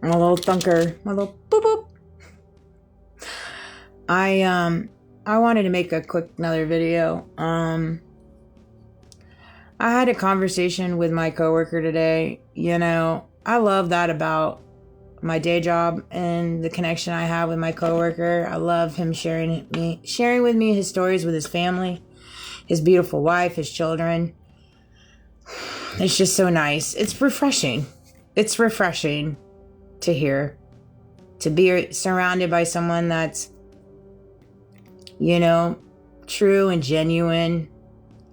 My little thunker. My little boop boop. I wanted to make a quick another video. I had a conversation with my coworker today. You know, I love that about my day job and the connection I have with my coworker. I love him sharing with me his stories with his family, his beautiful wife, his children. It's just so nice. It's refreshing. It's refreshing to hear, to be surrounded by someone that's, you know, true and genuine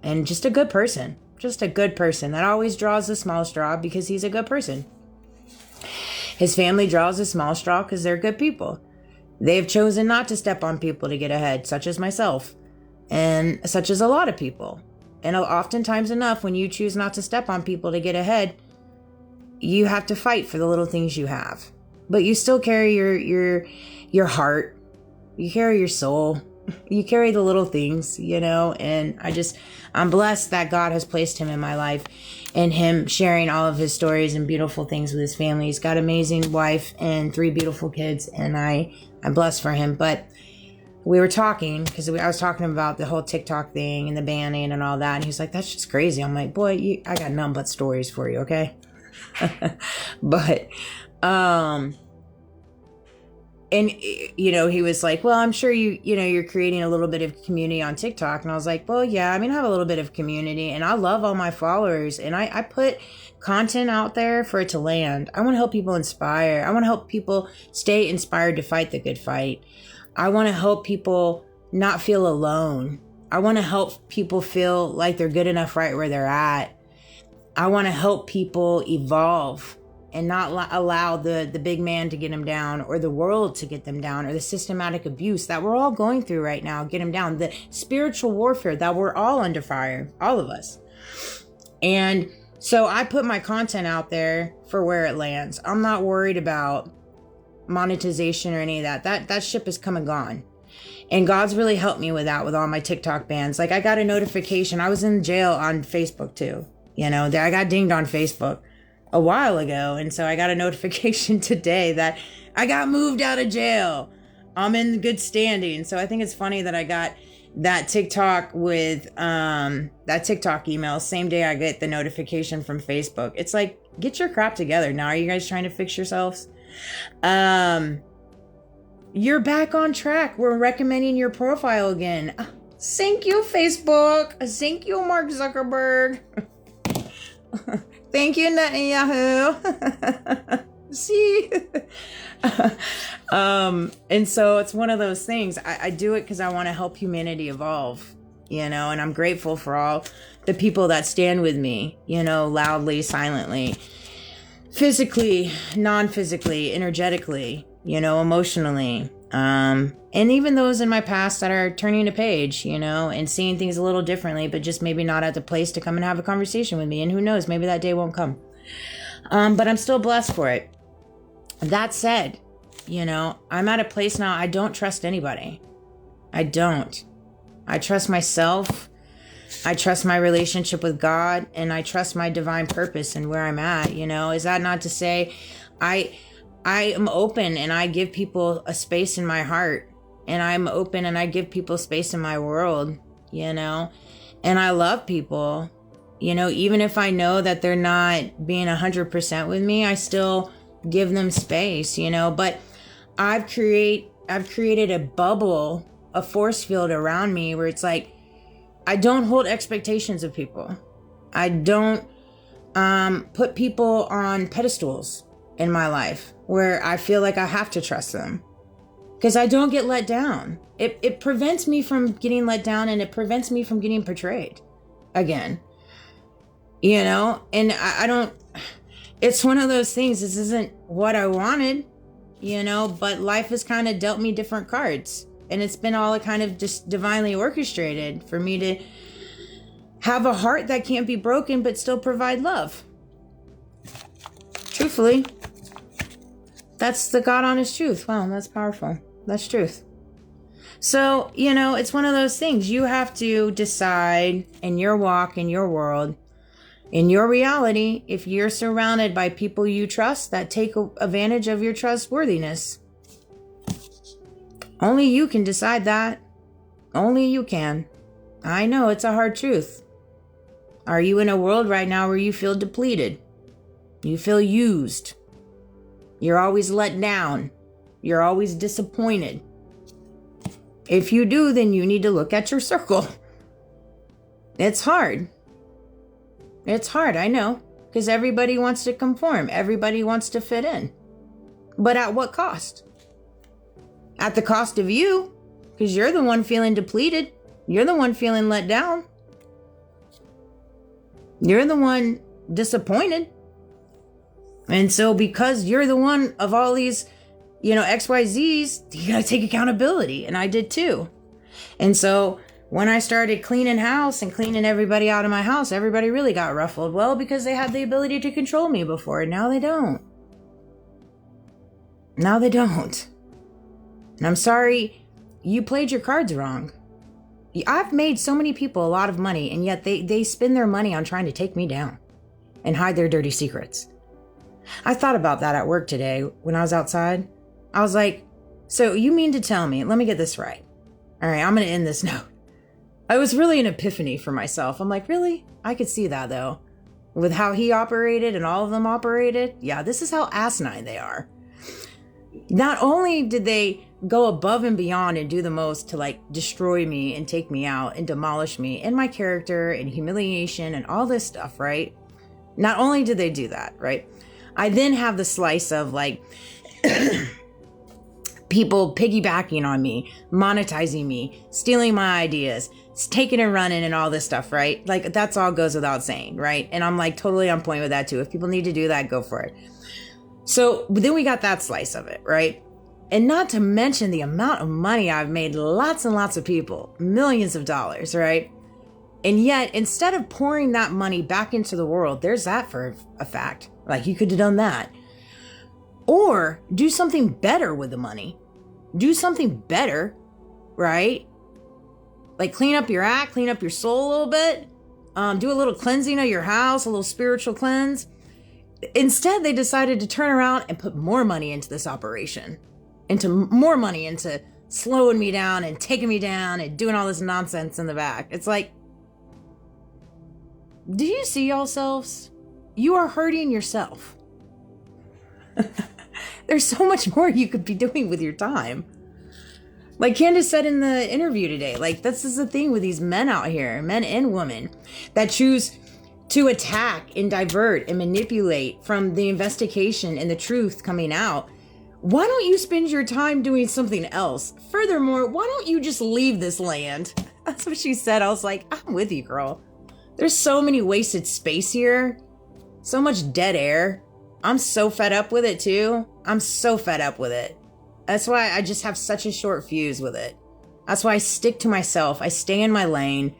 and just a good person. Just a good person that always draws the small straw because he's a good person. His family draws the small straw because they're good people. They've chosen not to step on people to get ahead, such as myself, and such as a lot of people. And oftentimes enough, when you choose not to step on people to get ahead, you have to fight for the little things you have. But you still carry your heart. You carry your soul. You carry the little things, you know, and I'm blessed that God has placed him in my life and him sharing all of his stories and beautiful things with his family. He's got an amazing wife and 3 beautiful kids, and I'm blessed for him. But we were talking because I was talking about the whole TikTok thing and the banning and all that. And he was like, that's just crazy. I'm like, boy, I got none but stories for you. Okay. But, and, you know, he was like, well, I'm sure you're creating a little bit of community on TikTok. And I was like, well, yeah, I mean, I have a little bit of community and I love all my followers. And I put content out there for it to land. I want to help people inspire. I want to help people stay inspired to fight the good fight. I want to help people not feel alone. I want to help people feel like they're good enough right where they're at. I want to help people evolve and not allow the big man to get them down, or the world to get them down, or the systematic abuse that we're all going through right now, get them down, the spiritual warfare that we're all under fire, all of us. And so I put my content out there for where it lands. I'm not worried about monetization or any of that. That ship is come and gone. And God's really helped me with that, with all my TikTok bans. Like, I got a notification. I was in jail on Facebook too. You know, I got dinged on Facebook a while ago, and so I got a notification today that I got moved out of jail. I'm in good standing. So I think it's funny that I got that TikTok with that TikTok email same day I get the notification from Facebook. It's like, get your crap together. Now are you guys trying to fix yourselves? You're back on track. We're recommending your profile again. Thank you, Facebook. Thank you, Mark Zuckerberg. Thank you, Netanyahu. See? And so it's one of those things. I do it because I want to help humanity evolve, you know, and I'm grateful for all the people that stand with me, you know, loudly, silently, physically, non-physically, energetically, you know, emotionally. And even those in my past that are turning a page, you know, and seeing things a little differently, but just maybe not at the place to come and have a conversation with me. And who knows, maybe that day won't come. But I'm still blessed for it. That said, you know, I'm at a place now, I don't trust anybody. I don't. I trust myself. I trust my relationship with God, and I trust my divine purpose and where I'm at, you know. Is that not to say I am open and I give people a space in my heart, and I'm open and I give people space in my world, you know, and I love people, you know, even if I know that they're not being 100% with me, I still give them space, you know. But I've created a bubble, a force field around me where it's like, I don't hold expectations of people. I don't put people on pedestals in my life where I feel like I have to trust them, because I don't get let down. It prevents me from getting let down, and it prevents me from getting betrayed again, you know. And I don't, it's one of those things. This isn't what I wanted, you know, but life has kind of dealt me different cards, and it's been all kind of just divinely orchestrated for me to have a heart that can't be broken but still provide love. Truthfully, that's the God honest truth. Wow, that's powerful. That's truth. So, you know, it's one of those things. You have to decide in your walk, in your world, In your reality, if you're surrounded by people you trust that take advantage of your trustworthiness, only you can decide that. Only you can. I know it's a hard truth. Are you in a world right now where you feel depleted? You feel used? You're always let down. You're always disappointed. If you do, then you need to look at your circle. It's hard. It's hard, I know, because everybody wants to conform. Everybody wants to fit in. But at what cost? At the cost of you, because you're the one feeling depleted. You're the one feeling let down. You're the one disappointed. And so because you're the one of all these, XYZs, you gotta take accountability. And I did too. And so when I started cleaning house and cleaning everybody out of my house, everybody really got ruffled. Well, because they had the ability to control me before. Now they don't. Now they don't. And I'm sorry, you played your cards wrong. I've made so many people a lot of money, and yet they spend their money on trying to take me down and hide their dirty secrets. I thought about that at work today when I was outside. I was like, so you mean to tell me, let me get this right. All right, I'm going to end this note. It was really an epiphany for myself. I'm like, really? I could see that though. With how he operated and all of them operated. Yeah, this is how asinine they are. Not only did they go above and beyond and do the most to destroy me and take me out and demolish me and my character and humiliation and all this stuff, right? Not only did they do that, right? I then have the slice of people piggybacking on me, monetizing me, stealing my ideas, taking and running and all this stuff, right? That's all goes without saying, right? And I'm totally on point with that too. If people need to do that, go for it. So then we got that slice of it, right? And not to mention the amount of money I've made lots and lots of people, millions of dollars, right? And yet, instead of pouring that money back into the world, there's that for a fact. You could have done that. Or do something better with the money. Do something better, right? Clean up your act, clean up your soul a little bit. Do a little cleansing of your house, a little spiritual cleanse. Instead, they decided to turn around and put more money into this operation. More money into slowing me down and taking me down and doing all this nonsense in the back. It's do you see yourselves? You are hurting yourself. There's so much more you could be doing with your time. Candace said in the interview today, this is the thing with these men out here, men and women, that choose to attack and divert and manipulate from the investigation and the truth coming out. Why don't you spend your time doing something else? Furthermore, why don't you just leave this land? That's what she said. I was like, I'm with you, girl. There's so many wasted space here. So much dead air. I'm so fed up with it too. I'm so fed up with it. That's why I just have such a short fuse with it. That's why I stick to myself. I stay in my lane.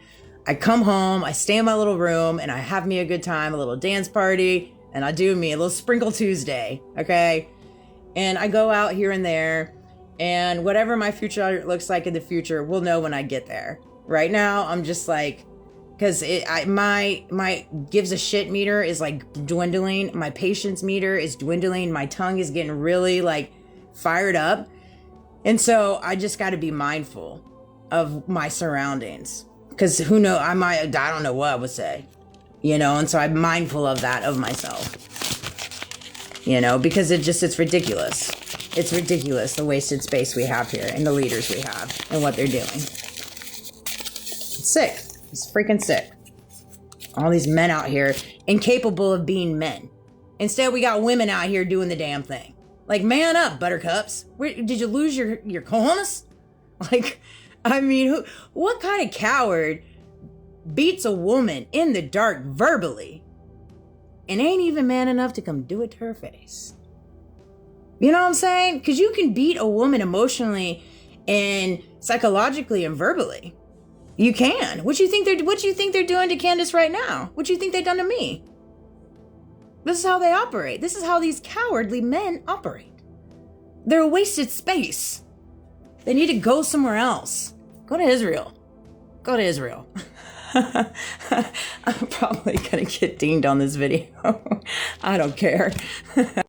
I come home, I stay in my little room, and I have me a good time, a little dance party, and I do me a little Sprinkle Tuesday, okay? And I go out here and there, and whatever my future looks like in the future, we'll know when I get there. Right now, I'm just because my gives a shit meter is dwindling. My patience meter is dwindling. My tongue is getting really fired up. And so I just got to be mindful of my surroundings. Because who knows, I don't know what I would say, and so I'm mindful of that, of myself, because it's ridiculous. It's ridiculous, the wasted space we have here and the leaders we have and what they're doing. It's sick. It's freaking sick. All these men out here incapable of being men. Instead, we got women out here doing the damn thing. Man up, buttercups. Did you lose your cojones? What kind of coward beats a woman in the dark verbally and ain't even man enough to come do it to her face? You know what I'm saying? Because you can beat a woman emotionally and psychologically and verbally. You can. What do you think they're doing to Candace right now? What do you think they've done to me? This is how they operate. This is how these cowardly men operate. They're a wasted space. They need to go somewhere else. Go to Israel. Go to Israel. I'm probably gonna get dinged on this video. I don't care.